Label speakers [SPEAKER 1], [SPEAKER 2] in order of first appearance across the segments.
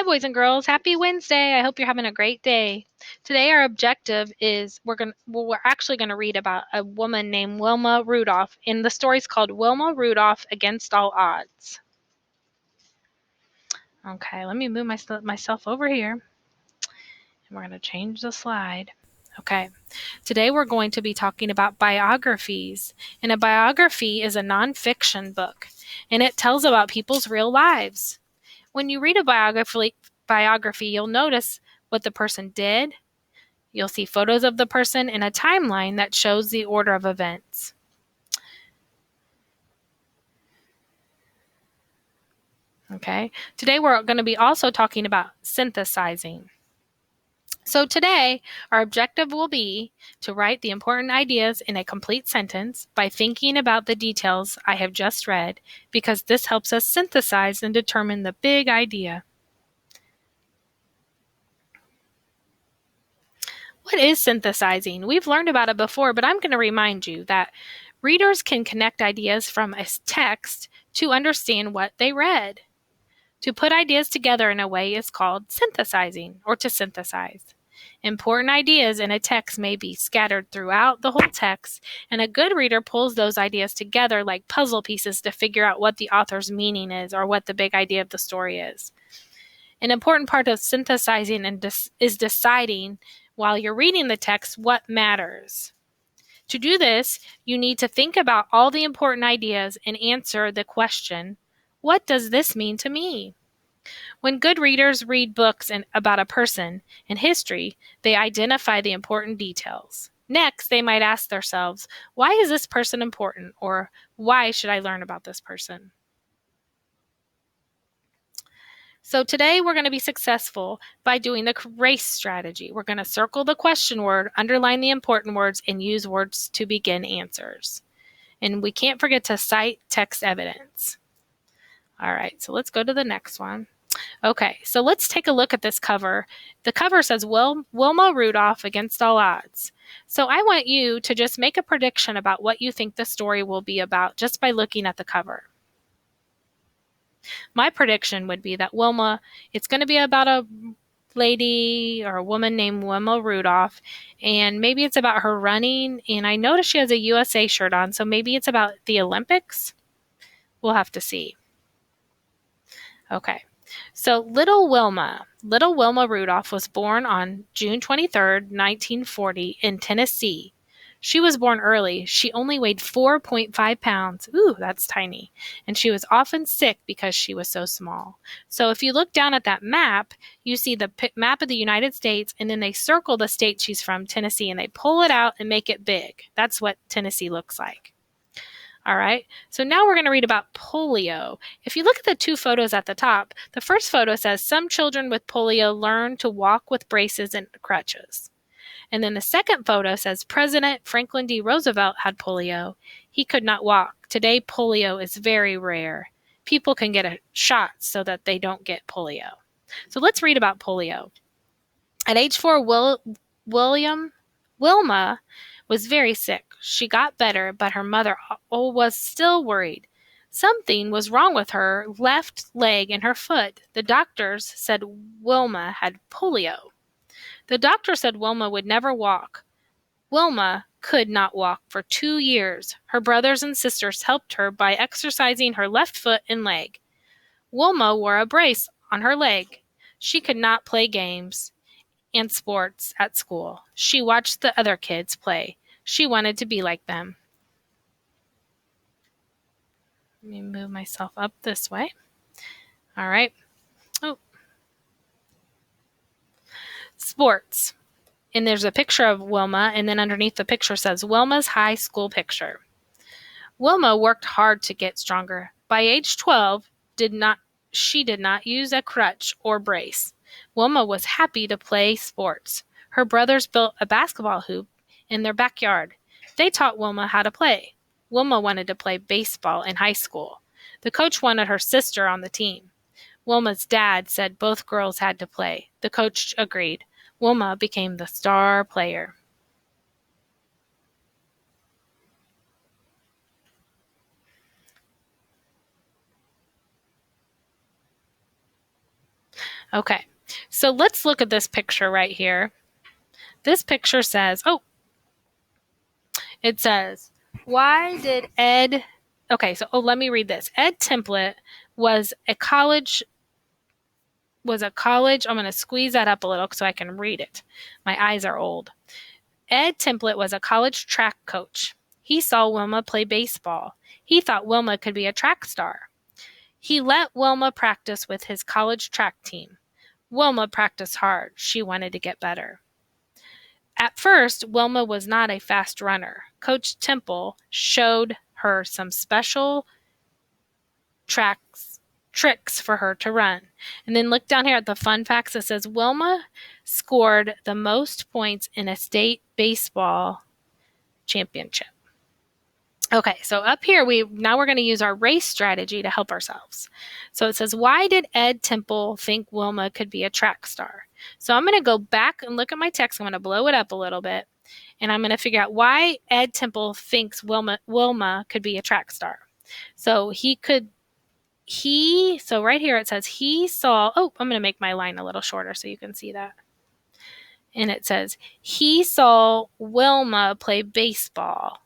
[SPEAKER 1] Hi, boys and girls. Happy Wednesday. I hope you're having a great day. Today, our objective is we're actually gonna read about a woman named Wilma Rudolph, and the story's called Wilma Rudolph Against All Odds. Okay, let me move myself over here, and we're gonna change the slide. Okay, today we're going to be talking about biographies, and a biography is a nonfiction book, and it tells about people's real lives. When you read a biography, you'll notice what the person did. You'll see photos of the person and a timeline that shows the order of events. Okay, today we're going to be also talking about synthesizing. So today, our objective will be to write the important ideas in a complete sentence by thinking about the details I have just read, because this helps us synthesize and determine the big idea. What is synthesizing? We've learned about it before, but I'm going to remind you that readers can connect ideas from a text to understand what they read. To put ideas together in a way is called synthesizing, or to synthesize. Important ideas in a text may be scattered throughout the whole text, and a good reader pulls those ideas together like puzzle pieces to figure out what the author's meaning is or what the big idea of the story is. An important part of synthesizing is deciding while you're reading the text what matters. To do this, you need to think about all the important ideas and answer the question, what does this mean to me? When good readers read books about a person and history, they identify the important details. Next, they might ask themselves, why is this person important? Or why should I learn about this person? So today we're going to be successful by doing the race strategy. We're going to circle the question word, underline the important words, and use words to begin answers. And we can't forget to cite text evidence. All right, so let's go to the next one. Okay, so let's take a look at this cover. The cover says Wilma Rudolph Against All Odds. So I want you to just make a prediction about what you think the story will be about just by looking at the cover. My prediction would be that it's going to be about a lady or a woman named Wilma Rudolph, and maybe it's about her running, and I notice she has a USA shirt on, so maybe it's about the Olympics. We'll have to see. Okay, so Little Wilma Rudolph was born on June 23rd, 1940 in Tennessee. She was born early. She only weighed 4.5 pounds. Ooh, that's tiny. And she was often sick because she was so small. So if you look down at that map, you see the map of the United States, and then they circle the state she's from, Tennessee, and they pull it out and make it big. That's what Tennessee looks like. All right, so now we're going to read about polio. If you look at the two photos at the top, the first photo says some children with polio learn to walk with braces and crutches. And then the second photo says President Franklin D. Roosevelt had polio. He could not walk. Today, polio is very rare. People can get a shot so that they don't get polio. So let's read about polio. At age 4, Wilma was very sick. She got better, but her mother was still worried. Something was wrong with her left leg and her foot. The doctors said Wilma had polio. The doctor said Wilma would never walk. Wilma could not walk for 2 years. Her brothers and sisters helped her by exercising her left foot and leg. Wilma wore a brace on her leg. She could not play games and sports at school. She watched the other kids play. She wanted to be like them. Let me move myself up this way. All right. Oh. Sports. And there's a picture of Wilma, and then underneath the picture says Wilma's high school picture. Wilma worked hard to get stronger. By age 12, she did not use a crutch or brace. Wilma was happy to play sports. Her brothers built a basketball hoop in their backyard. They taught Wilma how to play. Wilma wanted to play baseball in high school. The coach wanted her sister on the team. Wilma's dad said both girls had to play. The coach agreed. Wilma became the star player. Okay, so let's look at this picture right here. This picture says, it says, why did Ed, okay, so let me read this. Ed Template was a college, I'm going to squeeze that up a little so I can read it. My eyes are old. Ed Template was a college track coach. He saw Wilma play baseball. He thought Wilma could be a track star. He let Wilma practice with his college track team. Wilma practiced hard. She wanted to get better. At first, Wilma was not a fast runner. Coach Temple showed her some special tricks for her to run. And then look down here at the fun facts. It says Wilma scored the most points in a state baseball championship. Okay, so up here, we're going to use our race strategy to help ourselves. So it says, why did Ed Temple think Wilma could be a track star? So I'm going to go back and look at my text. I'm going to blow it up a little bit, and I'm going to figure out why Ed Temple thinks Wilma could be a track star. So so right here it says he saw, I'm going to make my line a little shorter so you can see that. And it says, he saw Wilma play baseball.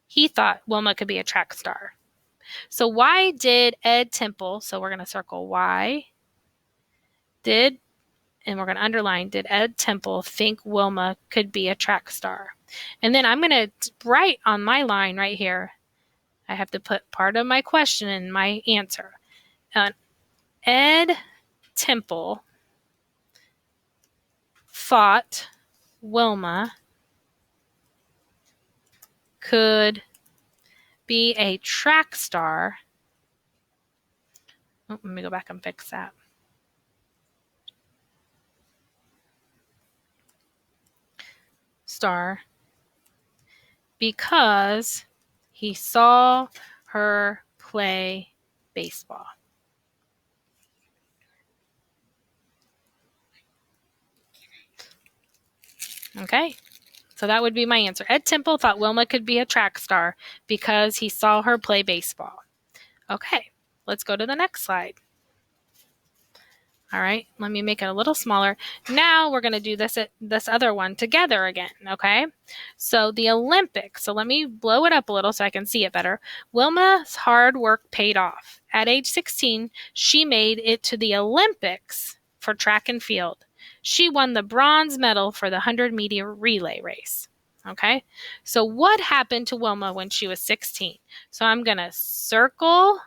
[SPEAKER 1] He thought Wilma could be a track star. So why did Ed Temple, so we're going to circle why did, and we're going to underline, did Ed Temple think Wilma could be a track star? And then I'm going to write on my line right here, I have to put part of my question in my answer. Ed Temple thought Wilma could be a track star. Let me go back and fix that. Star because he saw her play baseball. Okay, so that would be my answer. Ed Temple thought Wilma could be a track star because he saw her play baseball. Okay, let's go to the next slide. All right, let me make it a little smaller. Now we're going to do this other one together again, okay? So the Olympics. So let me blow it up a little so I can see it better. Wilma's hard work paid off. At age 16, she made it to the Olympics for track and field. She won the bronze medal for the 100-meter relay race. Okay, so what happened to Wilma when she was 16? So I'm going to circle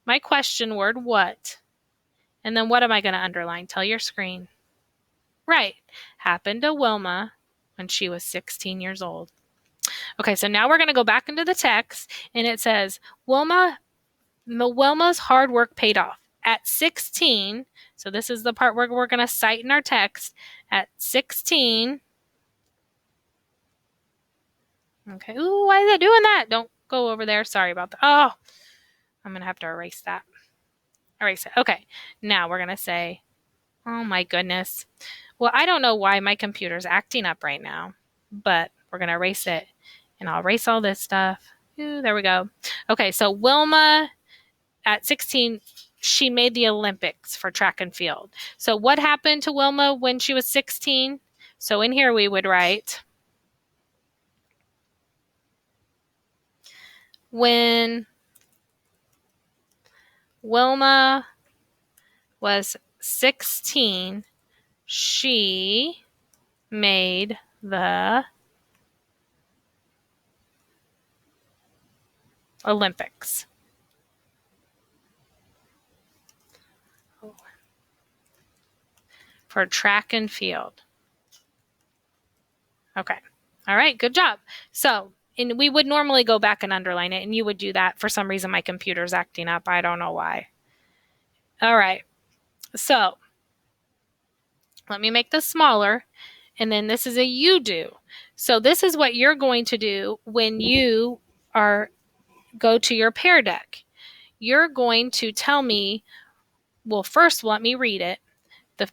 [SPEAKER 1] my question word, what? And then what am I going to underline? Tell your screen. Right. Happened to Wilma when she was 16 years old. Okay, so now we're going to go back into the text, and it says, Wilma's hard work paid off. At 16, so this is the part where we're going to cite in our text. At 16, okay, ooh, why is it doing that? Don't go over there. Sorry about that. Oh, I'm going to have to erase that. Erase it. Okay, now we're going to say, oh my goodness. Well, I don't know why my computer's acting up right now, but we're going to erase it. And I'll erase all this stuff. Ooh, there we go. Okay, so Wilma, at 16, she made the Olympics for track and field. So what happened to Wilma when she was 16? So in here we would write, when Wilma was 16, she made the Olympics. For track and field. Okay. All right. Good job. So, and we would normally go back and underline it, and you would do that. For some reason, my computer's acting up. I don't know why. All right. So, let me make this smaller, and then this is a you do. So, this is what you're going to do when you go to your Pear Deck. You're going to tell me, well, first let me read it. The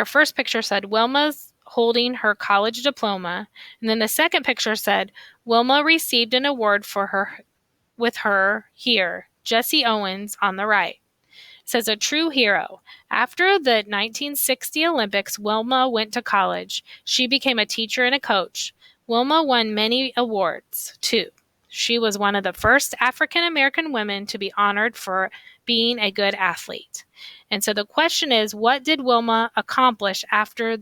[SPEAKER 1] first picture said, Wilma's holding her college diploma. And then the second picture said, Wilma received an award with her here, Jesse Owens on the right. It says a true hero. After the 1960 Olympics, Wilma went to college. She became a teacher and a coach. Wilma won many awards, too. She was one of the first African American women to be honored for being a good athlete. And so the question is, what did Wilma accomplish after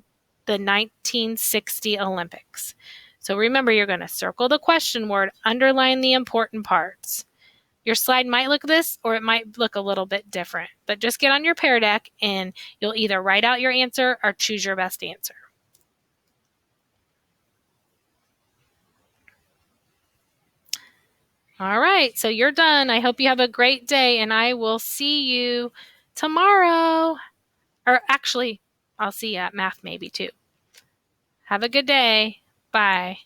[SPEAKER 1] the 1960 Olympics? So remember, you're going to circle the question word, underline the important parts. Your slide might look this or it might look a little bit different, but just get on your Pear Deck and you'll either write out your answer or choose your best answer. All right, so you're done. I hope you have a great day, and I will see you tomorrow. Or actually, I'll see you at math maybe too. Have a good day. Bye.